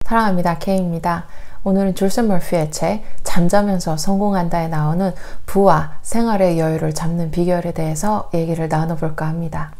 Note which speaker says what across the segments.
Speaker 1: 사랑합니다. K입니다. 오늘은 조셉 머피의 책 잠자면서 성공한다에 나오는 부와 생활의 여유를 잡는 비결에 대해서 얘기를 나눠볼까 합니다.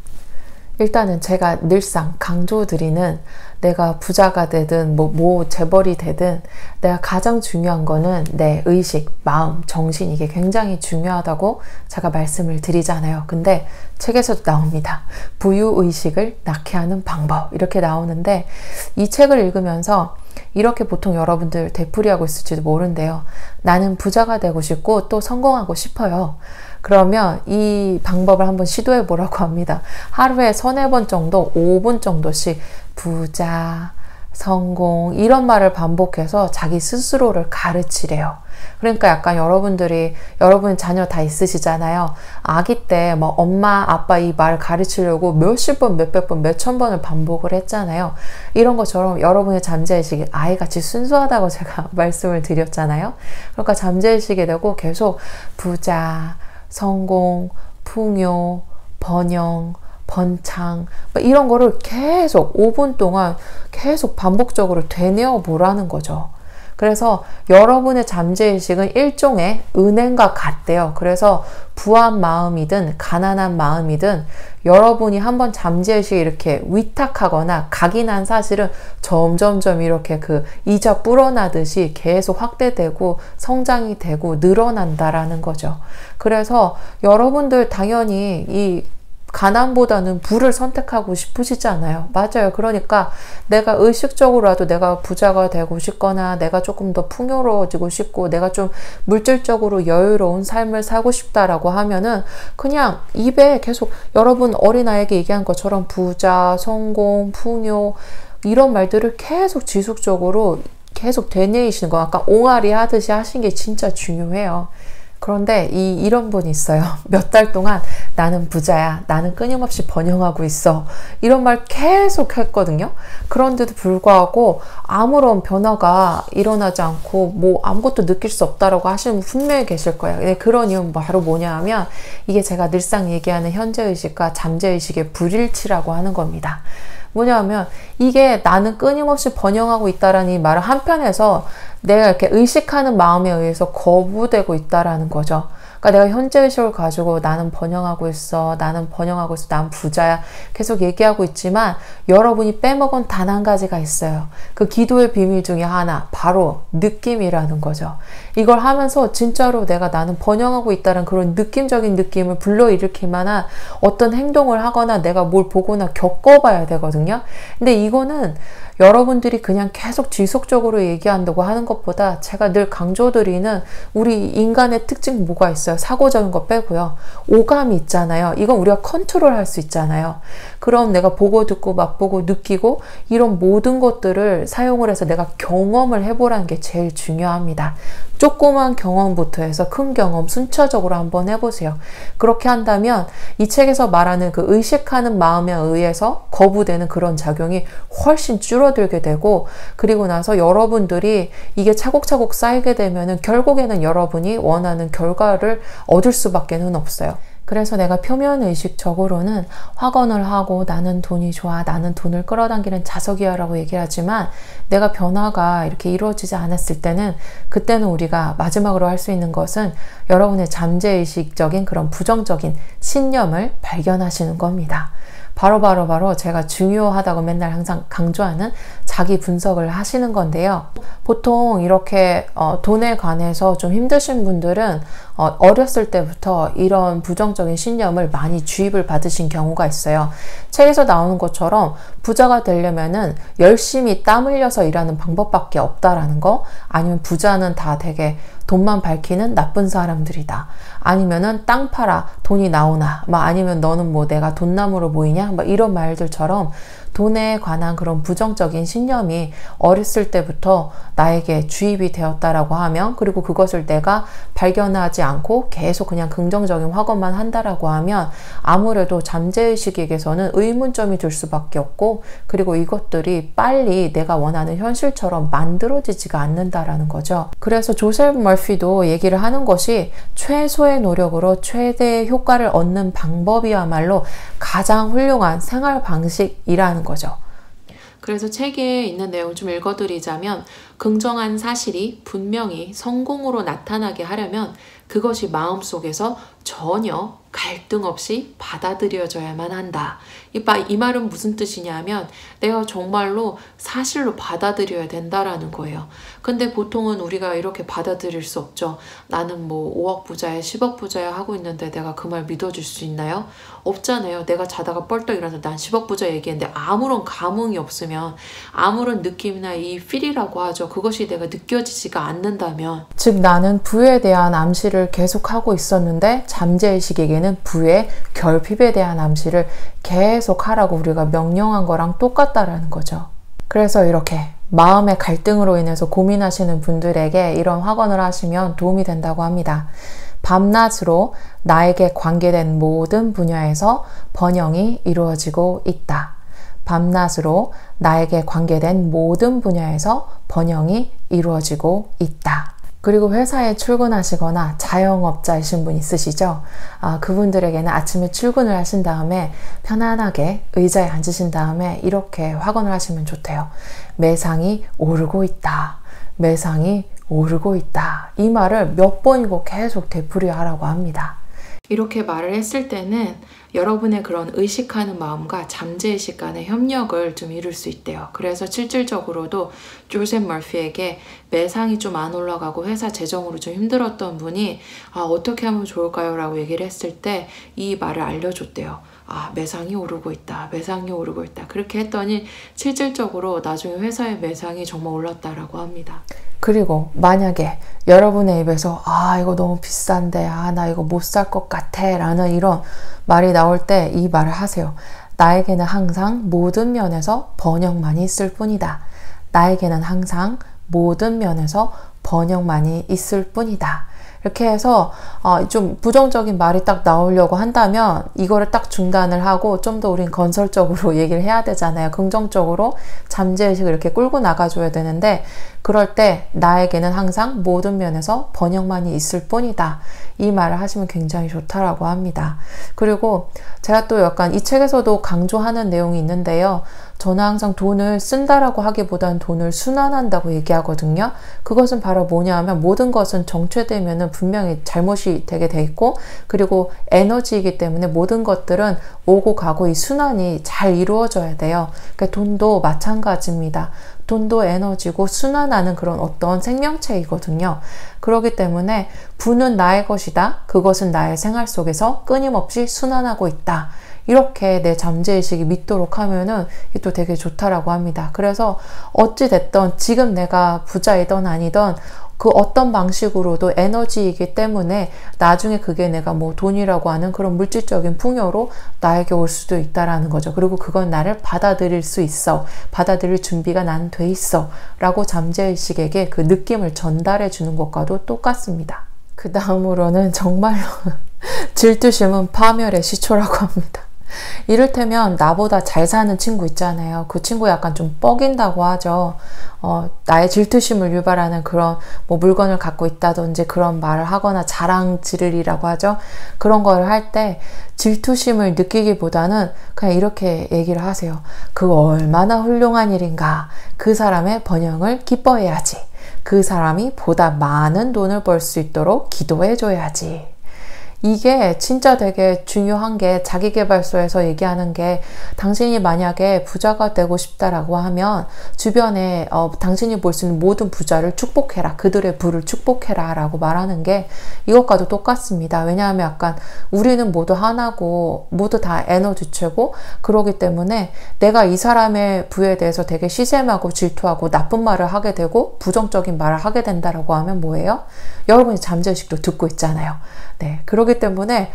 Speaker 1: 일단은 제가 늘상 강조드리는 내가 부자가 되든 뭐 재벌이 되든 내가 가장 중요한 거는 내 의식, 마음, 정신 이게 굉장히 중요하다고 제가 말씀을 드리잖아요. 근데 책에서도 나옵니다. 부유의식을 낳게 하는 방법 이렇게 나오는데 이 책을 읽으면서 이렇게 보통 여러분들 되풀이하고 있을지도 모른대요. 나는 부자가 되고 싶고 또 성공하고 싶어요. 그러면 이 방법을 한번 시도해 보라고 합니다. 하루에 3-4번 정도 5분 정도씩 부자, 성공 이런 말을 반복해서 자기 스스로를 가르치래요. 그러니까 약간 여러분들이 여러분 자녀 다 있으시잖아요. 아기 때 뭐 엄마 아빠 이 말 가르치려고 몇십 번 몇백 번 몇천 번을 반복을 했잖아요. 이런 것처럼 여러분의 잠재의식이 아이같이 순수하다고 제가 말씀을 드렸잖아요. 그러니까 잠재의식이 되고 계속 부자, 성공, 풍요, 번영, 번창 이런 거를 계속 5분 동안 계속 반복적으로 되뇌어 보라는 거죠. 그래서 여러분의 잠재의식은 일종의 은행과 같대요. 그래서 부한 마음이든 가난한 마음이든 여러분이 한번 잠재의식이 이렇게 위탁하거나 각인한 사실은 점점점 이렇게 그 이자 불어나듯이 계속 확대되고 성장이 되고 늘어난다라는 거죠. 그래서 여러분들 당연히 이 가난보다는 부를 선택하고 싶으시잖아요. 맞아요. 그러니까 내가 의식적으로라도 내가 부자가 되고 싶거나 내가 조금 더 풍요로워지고 싶고 내가 좀 물질적으로 여유로운 삶을 살고 싶다라고 하면은 그냥 입에 계속 여러분 어린아이에게 얘기한 것처럼 부자, 성공, 풍요 이런 말들을 계속 지속적으로 계속 되뇌이시는 거 아까 옹알이 하듯이 하신 게 진짜 중요해요. 그런데 이런 분이 있어요. 몇 달 동안 나는 부자야. 나는 끊임없이 번영하고 있어. 이런 말 계속 했거든요. 그런데도 불구하고 아무런 변화가 일어나지 않고 뭐 아무것도 느낄 수 없다라고 하시는 분 분명히 계실 거예요. 근데 그런 이유는 바로 뭐냐 하면 이게 제가 늘상 얘기하는 현재의식과 잠재의식의 불일치라고 하는 겁니다. 뭐냐면 이게 나는 끊임없이 번영하고 있다라는 이 말을 한편에서 내가 이렇게 의식하는 마음에 의해서 거부되고 있다라는 거죠. 그러니까 내가 현재의식을 가지고 나는 번영하고 있어, 나는 번영하고 있어, 난 부자야 계속 얘기하고 있지만 여러분이 빼먹은 단 한 가지가 있어요. 그 기도의 비밀 중에 하나 바로 느낌이라는 거죠. 이걸 하면서 진짜로 내가 나는 번영하고 있다는 그런 느낌적인 느낌을 불러일으킬 만한 어떤 행동을 하거나 내가 뭘 보거나 겪어봐야 되거든요. 근데 이거는 여러분들이 그냥 계속 지속적으로 얘기한다고 하는 것보다 제가 늘 강조드리는 우리 인간의 특징 뭐가 있어요? 사고적인 거 빼고요. 오감이 있잖아요. 이건 우리가 컨트롤할 수 있잖아요. 그럼 내가 보고 듣고 맛보고 느끼고 이런 모든 것들을 사용을 해서 내가 경험을 해보라는 게 제일 중요합니다. 조그만 경험부터 해서 큰 경험 순차적으로 한번 해보세요. 그렇게 한다면 이 책에서 말하는 그 의식하는 마음에 의해서 거부되는 그런 작용이 훨씬 줄어들게 되고 그리고 나서 여러분들이 이게 차곡차곡 쌓이게 되면은 결국에는 여러분이 원하는 결과를 얻을 수밖에는 없어요. 그래서 내가 표면의식적으로는 확언을 하고 나는 돈이 좋아, 나는 돈을 끌어당기는 자석이야 라고 얘기하지만 내가 변화가 이렇게 이루어지지 않았을 때는 그때는 우리가 마지막으로 할 수 있는 것은 여러분의 잠재의식적인 그런 부정적인 신념을 발견하시는 겁니다. 바로 제가 중요하다고 맨날 항상 강조하는 자기 분석을 하시는 건데요. 보통 이렇게 돈에 관해서 좀 힘드신 분들은 어렸을 때부터 이런 부정적인 신념을 많이 주입을 받으신 경우가 있어요. 책에서 나오는 것처럼 부자가 되려면은 열심히 땀 흘려서 일하는 방법밖에 없다라는 거, 아니면 부자는 다 되게 돈만 밝히는 나쁜 사람들이다. 아니면은 땅 팔아 돈이 나오나, 아니면 너는 뭐 내가 돈나무로 보이냐? 이런 말들처럼 돈에 관한 그런 부정적인 신념이 어렸을 때부터 나에게 주입이 되었다라고 하면, 그리고 그것을 내가 발견하지 않고 계속 그냥 긍정적인 확언만 한다라고 하면 아무래도 잠재의식에게서는 의문점이 들 수밖에 없고, 그리고 이것들이 빨리 내가 원하는 현실처럼 만들어지지가 않는다라는 거죠. 그래서 조셉 머피도 얘기를 하는 것이 최소의 노력으로 최대의 효과를 얻는 방법이야말로 가장 훌륭한 생활 방식이라는 거죠. 그래서 책에 있는 내용 좀 읽어드리자면 긍정한 사실이 분명히 성공으로 나타나게 하려면 그것이 마음속에서 전혀 갈등 없이 받아들여져야만 한다. 이 말은 무슨 뜻이냐면 내가 정말로 사실로 받아들여야 된다라는 거예요. 근데 보통은 우리가 이렇게 받아들일 수 없죠. 나는 뭐 5억 부자야 10억 부자야 하고 있는데 내가 그 말 믿어줄 수 있나요? 없잖아요. 내가 자다가 뻘떡 일어나서 난 10억 부자 얘기했는데 아무런 감흥이 없으면, 아무런 느낌이나 이 필이라고 하죠. 그것이 내가 느껴지지가 않는다면, 즉 나는 부에 대한 암시를 계속하고 있었는데 잠재의식에게는 부의 결핍에 대한 암시를 계속 하라고 우리가 명령한 거랑 똑같다라는 거죠. 그래서 이렇게 마음의 갈등으로 인해서 고민하시는 분들에게 이런 확언을 하시면 도움이 된다고 합니다. 밤낮으로 나에게 관계된 모든 분야에서 번영이 이루어지고 있다. 밤낮으로 나에게 관계된 모든 분야에서 번영이 이루어지고 있다. 그리고 회사에 출근하시거나 자영업자이신 분 있으시죠? 그분들에게는 아침에 출근을 하신 다음에 편안하게 의자에 앉으신 다음에 이렇게 확언을 하시면 좋대요. 매상이 오르고 있다. 매상이 오르고 있다. 이 말을 몇 번이고 계속 되풀이하라고 합니다. 이렇게 말을 했을 때는 여러분의 그런 의식하는 마음과 잠재의식 간의 협력을 좀 이룰 수 있대요. 그래서 실질적으로도 조셉 머피에게 매상이 좀 안 올라가고 회사 재정으로 좀 힘들었던 분이 어떻게 하면 좋을까요? 라고 얘기를 했을 때 이 말을 알려줬대요. 매상이 오르고 있다. 매상이 오르고 있다. 그렇게 했더니 실질적으로 나중에 회사의 매상이 정말 올랐다라고 합니다. 그리고 만약에 여러분의 입에서 이거 너무 비싼데 나 이거 못 살 것 같아 라는 이런 말이 나올 때 이 말을 하세요. 나에게는 항상 모든 면에서 번영만이 있을 뿐이다. 나에게는 항상 모든 면에서 번영만이 있을 뿐이다. 이렇게 해서 좀 부정적인 말이 딱 나오려고 한다면 이거를 딱 중단을 하고 좀 더 우린 건설적으로 얘기를 해야 되잖아요. 긍정적으로 잠재의식을 이렇게 끌고 나가줘야 되는데, 그럴 때 나에게는 항상 모든 면에서 번영만이 있을 뿐이다. 이 말을 하시면 굉장히 좋다라고 합니다. 그리고 제가 또 약간 이 책에서도 강조하는 내용이 있는데요. 저는 항상 돈을 쓴다라고 하기보다는 돈을 순환한다고 얘기하거든요. 그것은 바로 뭐냐면 모든 것은 정체되면은 분명히 잘못이 되게 돼 있고, 그리고 에너지이기 때문에 모든 것들은 오고 가고 이 순환이 잘 이루어져야 돼요. 그러니까 돈도 마찬가지입니다. 돈도 에너지고 순환하는 그런 어떤 생명체이거든요. 그렇기 때문에 부는 나의 것이다. 그것은 나의 생활 속에서 끊임없이 순환하고 있다. 이렇게 내 잠재의식이 믿도록 하면은 또 되게 좋다라고 합니다. 그래서 어찌됐든 지금 내가 부자이든 아니든 그 어떤 방식으로도 에너지이기 때문에 나중에 그게 내가 뭐 돈이라고 하는 그런 물질적인 풍요로 나에게 올 수도 있다라는 거죠. 그리고 그건 나를 받아들일 수 있어. 받아들일 준비가 난 돼 있어. 라고 잠재의식에게 그 느낌을 전달해 주는 것과도 똑같습니다. 그 다음으로는 정말로 질투심은 파멸의 시초라고 합니다. 이를테면 나보다 잘 사는 친구 있잖아요. 그 친구 약간 좀 뻐긴다고 하죠. 나의 질투심을 유발하는 그런 뭐 물건을 갖고 있다든지 그런 말을 하거나 자랑질이라고 하죠. 그런 거를 할 때 질투심을 느끼기보다는 그냥 이렇게 얘기를 하세요. 그거 얼마나 훌륭한 일인가. 그 사람의 번영을 기뻐해야지. 그 사람이 보다 많은 돈을 벌 수 있도록 기도해줘야지. 이게 진짜 되게 중요한 게, 자기계발서에서 얘기하는 게, 당신이 만약에 부자가 되고 싶다라고 하면 주변에 당신이 볼 수 있는 모든 부자를 축복해라. 그들의 부를 축복해라 라고 말하는 게 이것과도 똑같습니다. 왜냐하면 약간 우리는 모두 하나고 모두 다 에너지체고, 그러기 때문에 내가 이 사람의 부에 대해서 되게 시샘하고 질투하고 나쁜 말을 하게 되고 부정적인 말을 하게 된다라고 하면 뭐예요? 여러분이 잠재의식도 듣고 있잖아요. 네, 그렇기 때문에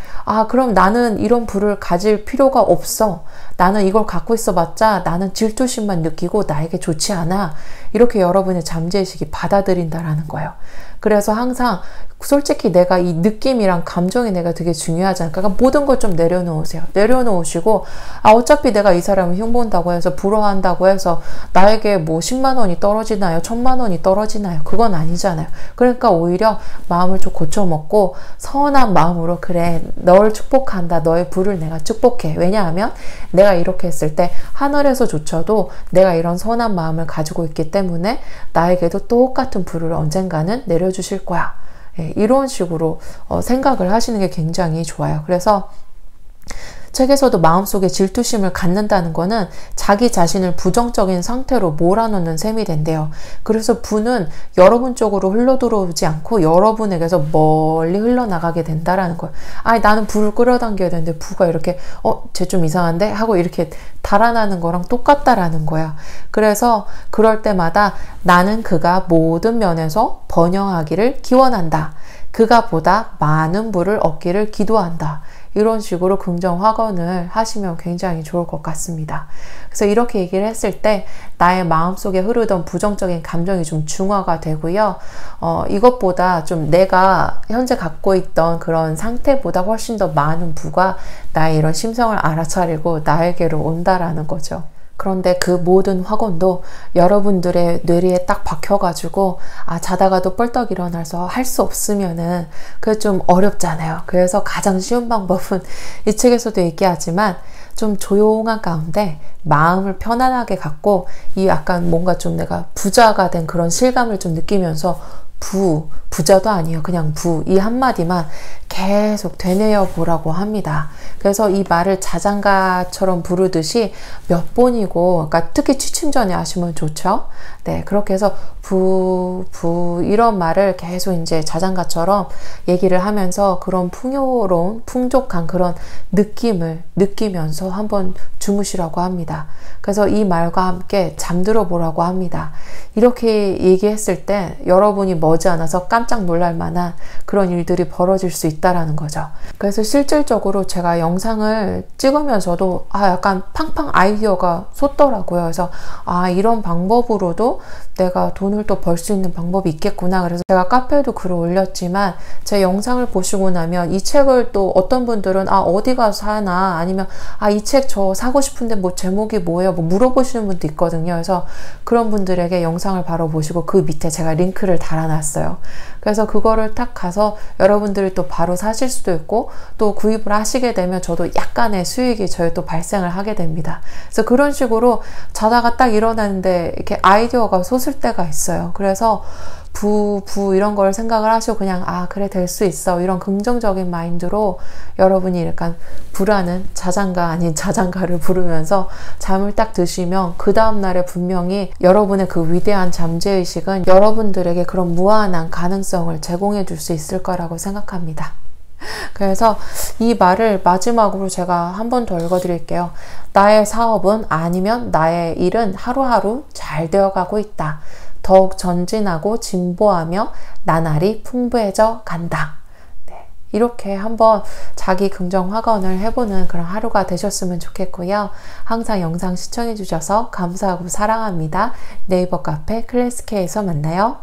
Speaker 1: 그럼 나는 이런 부를 가질 필요가 없어. 나는 이걸 갖고 있어봤자 나는 질투심만 느끼고 나에게 좋지 않아. 이렇게 여러분의 잠재의식이 받아들인다라는 거예요. 그래서 항상 솔직히 내가 이 느낌이랑 감정이 내가 되게 중요하잖아요. 그러니까 모든 걸 좀 내려놓으세요. 내려놓으시고 어차피 내가 이 사람을 흉본다고 해서 부러워한다고 해서 나에게 뭐 10만 원이 떨어지나요? 1000만 원이 떨어지나요? 그건 아니잖아요. 그러니까 오히려 마음을 좀 고쳐먹고 선한 마음으로 마음으로 그래, 널 축복한다. 너의 부를 내가 축복해. 왜냐하면 내가 이렇게 했을 때 하늘에서조차도 내가 이런 선한 마음을 가지고 있기 때문에 나에게도 똑같은 부를 언젠가는 내려주실 거야. 이런 식으로 생각을 하시는 게 굉장히 좋아요. 그래서 책에서도 마음속에 질투심을 갖는다는 거는 자기 자신을 부정적인 상태로 몰아넣는 셈이 된대요. 그래서 부는 여러분 쪽으로 흘러들어오지 않고 여러분에게서 멀리 흘러나가게 된다라는 거예요. 아니, 나는 부를 끌어당겨야 되는데 부가 이렇게 쟤 좀 이상한데? 하고 이렇게 달아나는 거랑 똑같다라는 거야. 그래서 그럴 때마다 나는 그가 모든 면에서 번영하기를 기원한다. 그가 보다 많은 부를 얻기를 기도한다. 이런 식으로 긍정 확언을 하시면 굉장히 좋을 것 같습니다. 그래서 이렇게 얘기를 했을 때 나의 마음속에 흐르던 부정적인 감정이 좀 중화가 되고요. 이것보다 좀 내가 현재 갖고 있던 그런 상태보다 훨씬 더 많은 부가 나의 이런 심성을 알아차리고 나에게로 온다라는 거죠. 그런데 그 모든 확언도 여러분들의 뇌리에 딱 박혀가지고 자다가도 뻘떡 일어나서 할 수 없으면은 그게 좀 어렵잖아요. 그래서 가장 쉬운 방법은 이 책에서도 얘기하지만 좀 조용한 가운데 마음을 편안하게 갖고 이 약간 뭔가 좀 내가 부자가 된 그런 실감을 좀 느끼면서 부자도 아니에요. 그냥 이 한마디만 계속 되뇌어 보라고 합니다. 그래서 이 말을 자장가처럼 부르듯이 몇 번이고, 그러니까 특히 취침 전에 하시면 좋죠. 네, 그렇게 해서 이런 말을 계속 이제 자장가처럼 얘기를 하면서 그런 풍요로운, 풍족한 그런 느낌을 느끼면서 한번 주무시라고 합니다. 그래서 이 말과 함께 잠들어 보라고 합니다. 이렇게 얘기했을 때 여러분이 머지않아서 깜짝 놀랄 만한 그런 일들이 벌어질 수 있다라는 거죠. 그래서 실질적으로 제가 영상을 찍으면서도 약간 팡팡 아이디어가 솟더라고요. 그래서 이런 방법으로도 내가 돈을 또 벌 수 있는 방법이 있겠구나. 그래서 제가 카페에도 글을 올렸지만 제 영상을 보시고 나면 이 책을 또 어떤 분들은 어디 가서 사나, 아니면 이 책 저 사고 싶은데 뭐 제목이 뭐예요? 뭐 물어보시는 분도 있거든요. 그래서 그런 분들에게 영상을 바로 보시고 그 밑에 제가 링크를 달아놨어요. 그래서 그거를 딱 가서 여러분들이 또 바로 사실 수도 있고 또 구입을 하시게 되면 저도 약간의 수익이 저희 또 발생을 하게 됩니다. 그래서 그런 식으로 자다가 딱 일어나는데 이렇게 아이디어가 솟을 때가 있어요. 그래서 이런 걸 생각을 하시고 그냥 그래, 될 수 있어, 이런 긍정적인 마인드로 여러분이 약간 부라는 자장가 아닌 자장가를 부르면서 잠을 딱 드시면 그 다음날에 분명히 여러분의 그 위대한 잠재의식은 여러분들에게 그런 무한한 가능성을 제공해 줄 수 있을 거라고 생각합니다. 그래서 이 말을 마지막으로 제가 한 번 더 읽어드릴게요. 나의 사업은 아니면 나의 일은 하루하루 잘 되어가고 있다. 더욱 전진하고 진보하며 나날이 풍부해져 간다. 네, 이렇게 한번 자기 긍정 확언을 해보는 그런 하루가 되셨으면 좋겠고요. 항상 영상 시청해주셔서 감사하고 사랑합니다. 네이버 카페 클래스케에서 만나요.